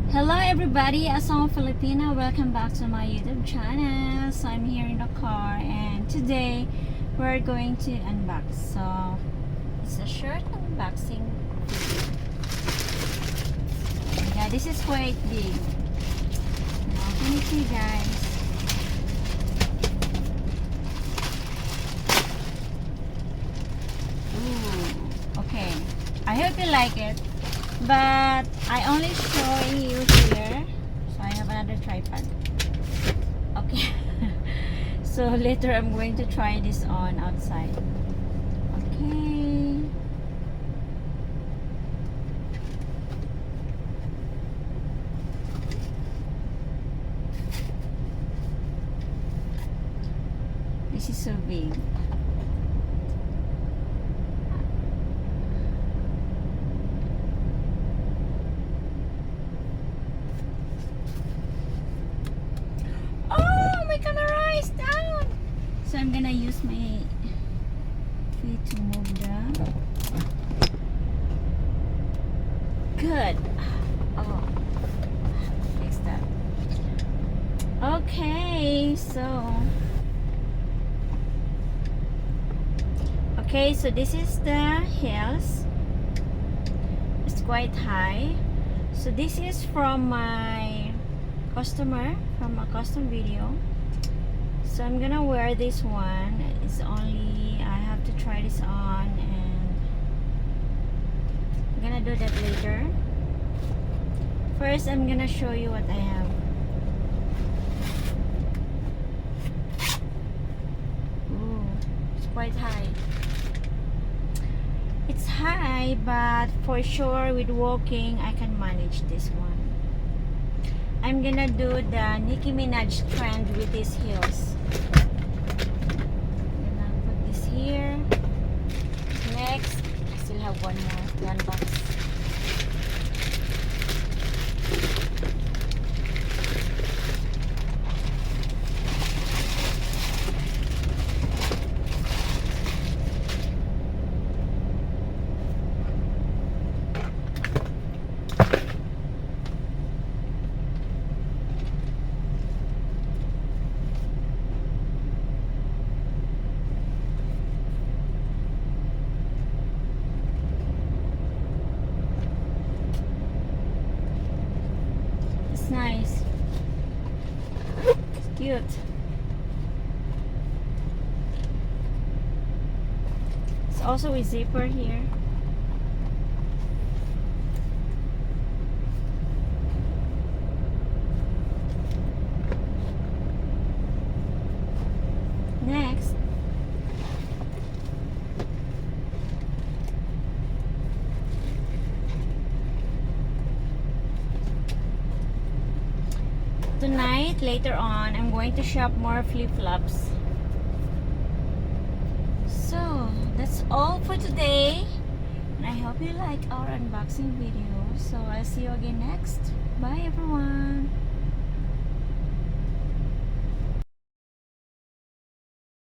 Hello everybody, Asong Filipino. Welcome back to my YouTube channel. So I'm here in the car and today we're going to unbox. So it's a shirt unboxing. Yeah, this is quite big. Now, open it to you guys. Ooh, okay. I hope you like it. But I only show you here, so I have another tripod. Okay. So later I'm going to try this on outside. Okay. This is so big. My camera is down. So I'm gonna use my feet to move down. Good. Oh, fix that. Okay, so this is the heels. It's quite high. So this is from my customer, from a custom video. So I'm gonna wear this one. It's only I have to try this on, and I'm gonna do that later. First, I'm gonna show you what I have. Ooh, it's quite high. It's high, but for sure with walking I can manage this one. I'm gonna do the Nicki Minaj trend with these heels. I'm gonna put this here. Next, I still have one box. It's nice. It's cute. It's also a zipper here. Next, tonight, later on, I'm going to shop more flip-flops. So that's all for today, and I hope you like our unboxing video. So I'll see you again next. Bye everyone.